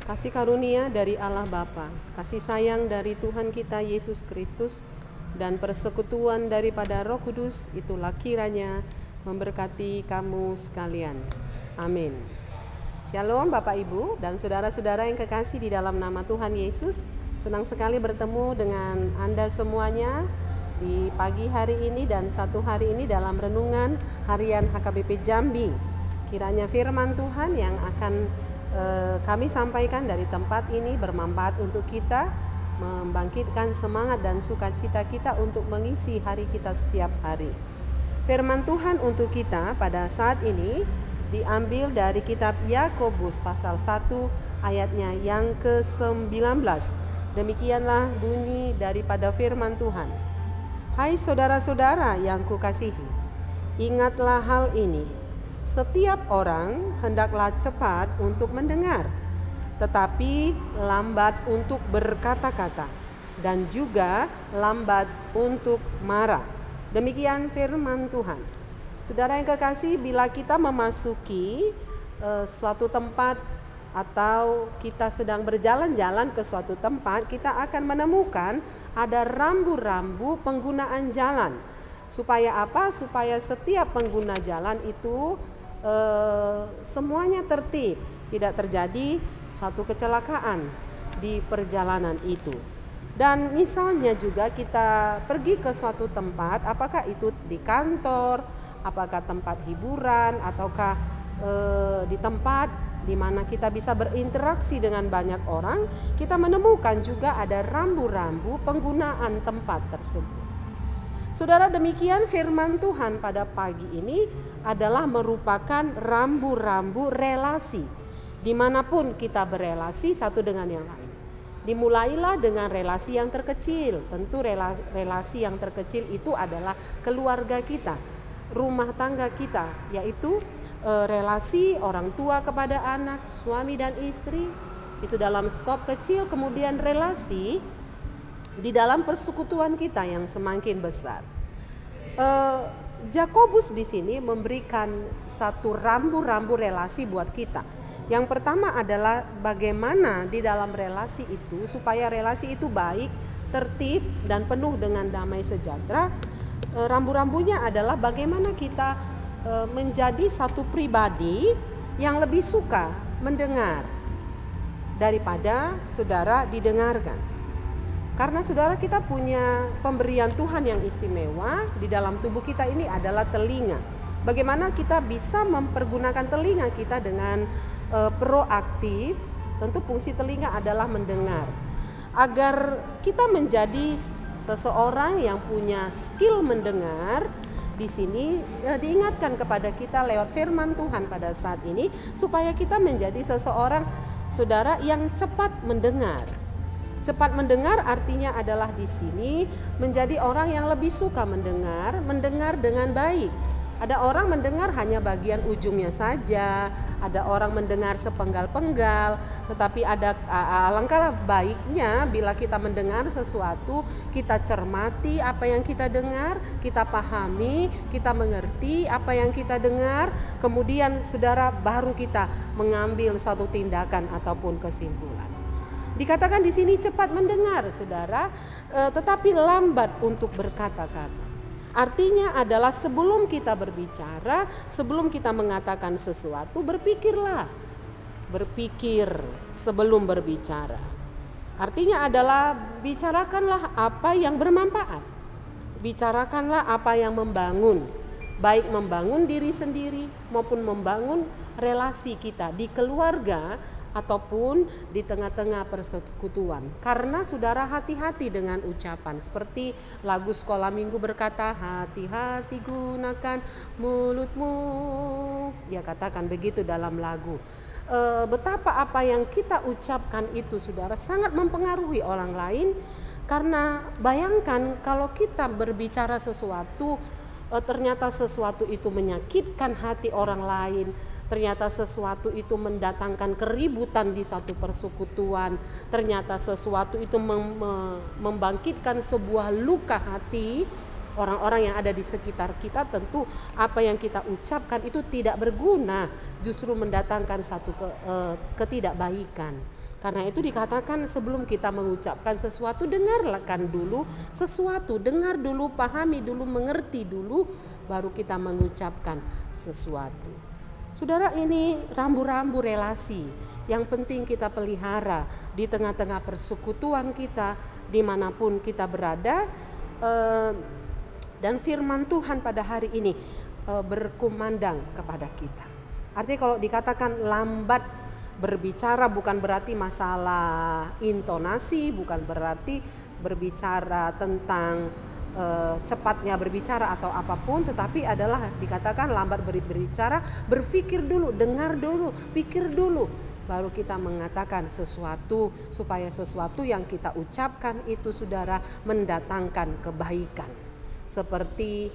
Kasih karunia dari Allah Bapa, kasih sayang dari Tuhan kita Yesus Kristus, dan persekutuan daripada Roh Kudus itulah kiranya memberkati kamu sekalian. Amin. Shalom Bapak Ibu dan saudara-saudara yang kekasih di dalam nama Tuhan Yesus. Senang sekali bertemu dengan Anda semuanya di pagi hari ini dan satu hari ini dalam renungan harian HKBP Jambi. Kiranya firman Tuhan yang akan kami sampaikan dari tempat ini bermanfaat untuk kita, membangkitkan semangat dan sukacita kita untuk mengisi hari kita setiap hari. Firman Tuhan untuk kita pada saat ini diambil dari kitab Yakobus pasal 1 ayatnya yang ke-19. Demikianlah bunyi daripada firman Tuhan. Hai saudara-saudara yang kukasihi, ingatlah hal ini. Setiap orang hendaklah cepat untuk mendengar, tetapi lambat untuk berkata-kata, dan juga lambat untuk marah. Demikian firman Tuhan. Saudara yang kekasih, bila kita memasuki suatu tempat atau kita sedang berjalan-jalan ke suatu tempat, kita akan menemukan ada rambu-rambu penggunaan jalan. Supaya apa? Supaya setiap pengguna jalan itu semuanya tertib, tidak terjadi suatu kecelakaan di perjalanan itu. Dan misalnya juga kita pergi ke suatu tempat, apakah itu di kantor, apakah tempat hiburan, ataukah di tempat di mana kita bisa berinteraksi dengan banyak orang, kita menemukan juga ada rambu-rambu penggunaan tempat tersebut. Saudara, demikian firman Tuhan pada pagi ini adalah merupakan rambu-rambu relasi. Dimanapun kita berelasi satu dengan yang lain. Dimulailah dengan relasi yang terkecil. Tentu relasi yang terkecil itu adalah keluarga kita, rumah tangga kita, yaitu relasi orang tua kepada anak, suami dan istri. Itu dalam skop kecil. Kemudian relasi di dalam persekutuan kita yang semakin besar. Yakobus di sini memberikan satu rambu-rambu relasi buat kita. Yang pertama adalah bagaimana di dalam relasi itu supaya relasi itu baik, tertib dan penuh dengan damai sejahtera. Rambu-rambunya adalah bagaimana kita menjadi satu pribadi yang lebih suka mendengar daripada saudara didengarkan. Karena saudara, kita punya pemberian Tuhan yang istimewa di dalam tubuh kita ini adalah telinga. Bagaimana kita bisa mempergunakan telinga kita dengan proaktif? Tentu fungsi telinga adalah mendengar. Agar kita menjadi seseorang yang punya skill mendengar, di sini diingatkan kepada kita lewat firman Tuhan pada saat ini supaya kita menjadi seseorang, saudara, yang cepat mendengar. Cepat mendengar artinya adalah di sini menjadi orang yang lebih suka mendengar dengan baik, Ada orang mendengar hanya bagian ujungnya saja, ada orang mendengar sepenggal-penggal, tetapi alangkah baiknya bila kita mendengar sesuatu, kita cermati apa yang kita dengar, kita pahami, kita mengerti apa yang kita dengar, kemudian saudara baru kita mengambil suatu tindakan ataupun kesimpulan. Dikatakan di sini cepat mendengar, saudara, tetapi lambat untuk berkata-kata. Artinya adalah sebelum kita berbicara, sebelum kita mengatakan sesuatu, berpikirlah. Berpikir sebelum berbicara. Artinya adalah bicarakanlah apa yang bermanfaat. Bicarakanlah apa yang membangun. Baik membangun diri sendiri maupun membangun relasi kita di keluarga ataupun di tengah-tengah persekutuan. Karena saudara hati-hati dengan ucapan. Seperti lagu sekolah minggu berkata, hati-hati gunakan mulutmu. Dia katakan begitu dalam lagu. Betapa apa yang kita ucapkan itu saudara sangat mempengaruhi orang lain. Karena bayangkan kalau kita berbicara sesuatu, ternyata sesuatu itu menyakitkan hati orang lain, ternyata sesuatu itu mendatangkan keributan di satu persekutuan, ternyata sesuatu itu membangkitkan sebuah luka hati orang-orang yang ada di sekitar kita, tentu apa yang kita ucapkan itu tidak berguna, justru mendatangkan satu ketidakbaikan. Karena itu dikatakan sebelum kita mengucapkan sesuatu, dengarkan dulu sesuatu, dengar dulu, pahami dulu, mengerti dulu, baru kita mengucapkan sesuatu. Saudara, ini rambu-rambu relasi yang penting kita pelihara di tengah-tengah persekutuan kita, dimanapun kita berada. Dan firman Tuhan pada hari ini berkumandang kepada kita. Artinya kalau dikatakan lambat berbicara bukan berarti masalah intonasi, bukan berarti berbicara tentang cepatnya berbicara atau apapun, tetapi adalah dikatakan lambat berbicara, berpikir dulu, dengar dulu, pikir dulu, baru kita mengatakan sesuatu, supaya sesuatu yang kita ucapkan itu saudara mendatangkan kebaikan. Seperti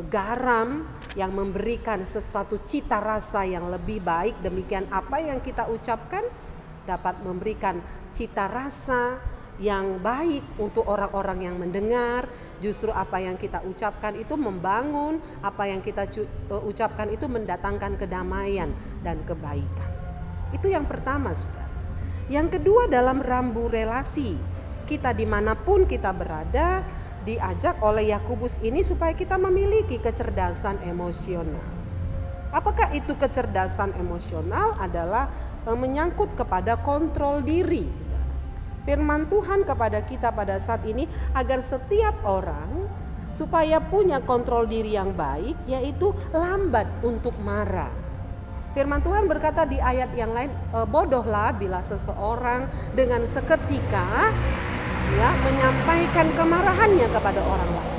garam yang memberikan sesuatu cita rasa yang lebih baik, demikian apa yang kita ucapkan dapat memberikan cita rasa yang baik untuk orang-orang yang mendengar. Justru apa yang kita ucapkan itu membangun, apa yang kita ucapkan itu mendatangkan kedamaian dan kebaikan. Itu yang pertama, saudara. Yang kedua, dalam rambu relasi kita dimanapun kita berada, diajak oleh Yakobus ini supaya kita memiliki kecerdasan emosional. Apakah itu kecerdasan emosional? Adalah menyangkut kepada kontrol diri, saudara. Firman Tuhan kepada kita pada saat ini agar setiap orang supaya punya kontrol diri yang baik, yaitu lambat untuk marah. Firman Tuhan berkata di ayat yang lain, bodohlah bila seseorang dengan seketika menyampaikan kemarahannya kepada orang lain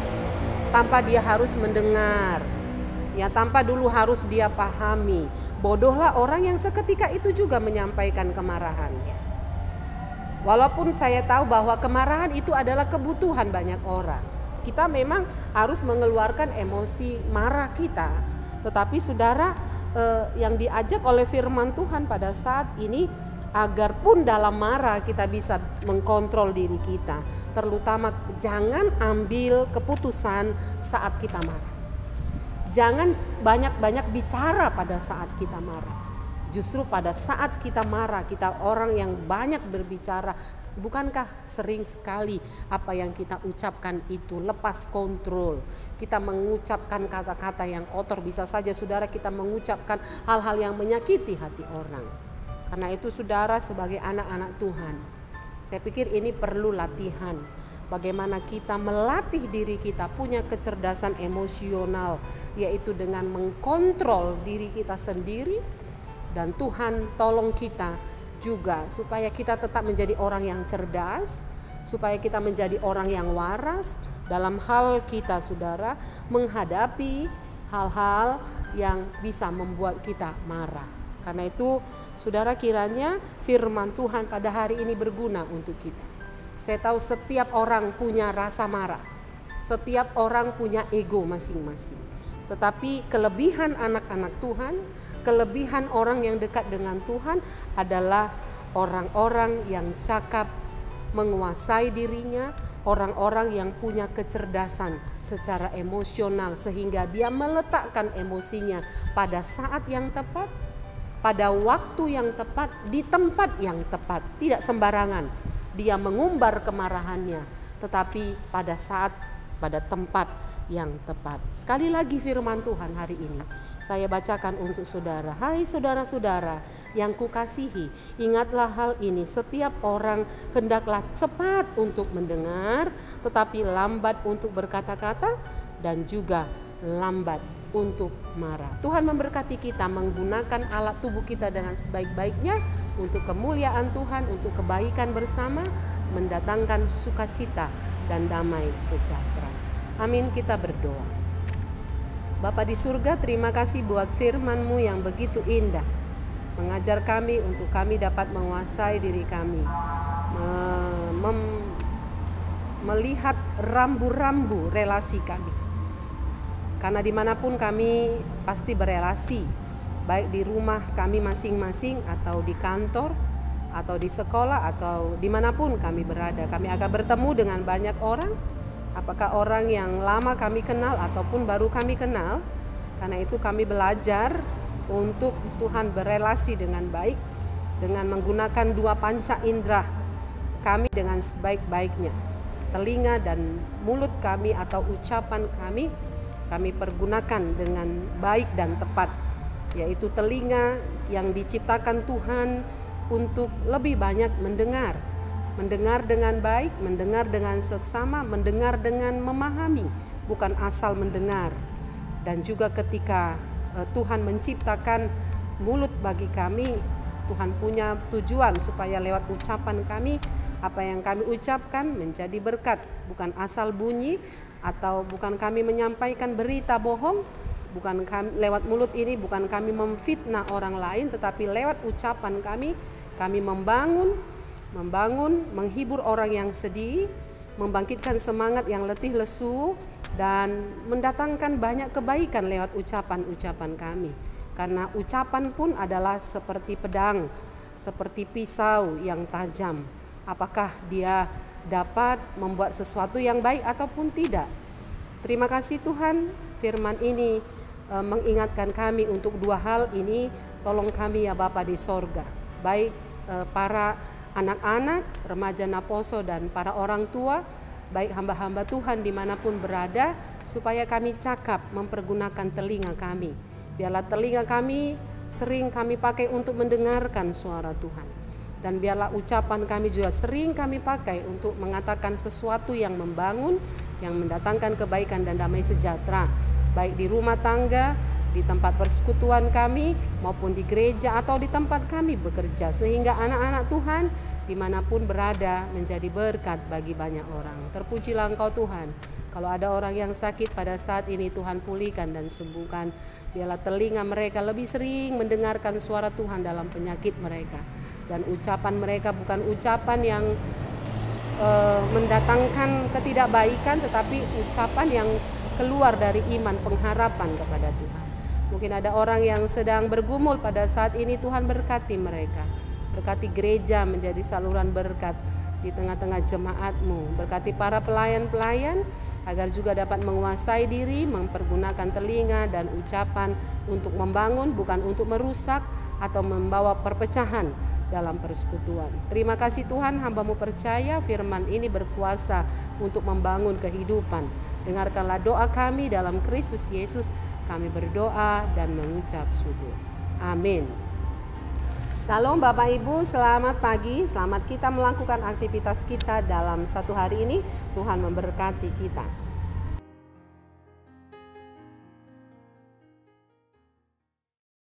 tanpa dia harus mendengar, tanpa dulu harus dia pahami. Bodohlah orang yang seketika itu juga menyampaikan kemarahannya. Walaupun saya tahu bahwa kemarahan itu adalah kebutuhan banyak orang. Kita memang harus mengeluarkan emosi marah kita. Tetapi saudara, yang diajak oleh firman Tuhan pada saat ini, agar pun dalam marah kita bisa mengkontrol diri kita. Terutama jangan ambil keputusan saat kita marah. Jangan banyak-banyak bicara pada saat kita marah. Justru pada saat kita marah, kita orang yang banyak berbicara. Bukankah sering sekali apa yang kita ucapkan itu lepas kontrol? Kita mengucapkan kata-kata yang kotor, bisa saja saudara kita mengucapkan hal-hal yang menyakiti hati orang. Karena itu saudara, sebagai anak-anak Tuhan, saya pikir ini perlu latihan. Bagaimana kita melatih diri kita punya kecerdasan emosional, yaitu dengan mengkontrol diri kita sendiri. Dan Tuhan tolong kita juga supaya kita tetap menjadi orang yang cerdas, supaya kita menjadi orang yang waras dalam hal kita saudara menghadapi hal-hal yang bisa membuat kita marah. Karena itu saudara, kiranya firman Tuhan pada hari ini berguna untuk kita. Saya tahu setiap orang punya rasa marah, setiap orang punya ego masing-masing. Tetapi kelebihan anak-anak Tuhan, kelebihan orang yang dekat dengan Tuhan adalah orang-orang yang cakap menguasai dirinya, orang-orang yang punya kecerdasan secara emosional sehingga dia meletakkan emosinya pada saat yang tepat, pada waktu yang tepat, di tempat yang tepat. Tidak sembarangan dia mengumbar kemarahannya, tetapi pada saat, pada tempat yang tepat. Sekali lagi firman Tuhan hari ini saya bacakan untuk saudara. Hai saudara-saudara yang kukasihi, ingatlah hal ini, setiap orang hendaklah cepat untuk mendengar, tetapi lambat untuk berkata-kata dan juga lambat untuk marah. Tuhan memberkati kita menggunakan alat tubuh kita dengan sebaik-baiknya untuk kemuliaan Tuhan, untuk kebaikan bersama, mendatangkan sukacita dan damai sejahtera. Amin, kita berdoa. Bapa di surga, terima kasih buat firman-Mu yang begitu indah, mengajar kami untuk kami dapat menguasai diri kami, melihat rambu-rambu relasi kami. Karena dimanapun kami pasti berelasi, baik di rumah kami masing-masing atau di kantor, atau di sekolah, atau dimanapun kami berada, kami akan bertemu dengan banyak orang. Apakah orang yang lama kami kenal ataupun baru kami kenal. Karena itu kami belajar untuk Tuhan berelasi dengan baik, dengan menggunakan dua panca indera kami dengan sebaik-baiknya. Telinga dan mulut kami atau ucapan kami pergunakan dengan baik dan tepat. Yaitu telinga yang diciptakan Tuhan untuk lebih banyak mendengar. Mendengar dengan baik, mendengar dengan seksama, mendengar dengan memahami, bukan asal mendengar. Dan juga ketika Tuhan menciptakan mulut bagi kami, Tuhan punya tujuan supaya lewat ucapan kami, apa yang kami ucapkan menjadi berkat, bukan asal bunyi, atau bukan kami menyampaikan berita bohong, bukan kami, lewat mulut ini bukan kami memfitnah orang lain, tetapi lewat ucapan kami membangun, menghibur orang yang sedih, membangkitkan semangat yang letih lesu, dan mendatangkan banyak kebaikan lewat ucapan-ucapan kami. Karena ucapan pun adalah seperti pedang, seperti pisau yang tajam. Apakah dia dapat membuat sesuatu yang baik ataupun tidak? Terima kasih Tuhan, firman ini mengingatkan kami untuk dua hal ini. Tolong kami ya Bapa di sorga, baik para anak-anak, remaja Naposo, dan para orang tua, baik hamba-hamba Tuhan dimanapun berada, supaya kami cakap mempergunakan telinga kami. Biarlah telinga kami sering kami pakai untuk mendengarkan suara Tuhan. Dan biarlah ucapan kami juga sering kami pakai untuk mengatakan sesuatu yang membangun, yang mendatangkan kebaikan dan damai sejahtera, baik di rumah tangga, di tempat persekutuan kami, maupun di gereja atau di tempat kami bekerja, sehingga anak-anak Tuhan dimanapun berada menjadi berkat bagi banyak orang. Terpujilah Engkau Tuhan. Kalau ada orang yang sakit pada saat ini, Tuhan pulihkan dan sembuhkan. Biarlah telinga mereka lebih sering mendengarkan suara Tuhan dalam penyakit mereka, dan ucapan mereka bukan ucapan yang mendatangkan ketidakbaikan, tetapi ucapan yang keluar dari iman pengharapan kepada Tuhan. Mungkin ada orang yang sedang bergumul pada saat ini, Tuhan berkati mereka. Berkati gereja menjadi saluran berkat di tengah-tengah jemaat-Mu. Berkati para pelayan-pelayan agar juga dapat menguasai diri, mempergunakan telinga dan ucapan untuk membangun, bukan untuk merusak atau membawa perpecahan dalam persekutuan. Terima kasih Tuhan, hamba-Mu percaya firman ini berkuasa untuk membangun kehidupan. Dengarkanlah doa kami dalam Kristus Yesus. Kami berdoa dan mengucap syukur. Amin. Salam Bapak Ibu, selamat pagi. Selamat kita melakukan aktivitas kita dalam satu hari ini. Tuhan memberkati kita.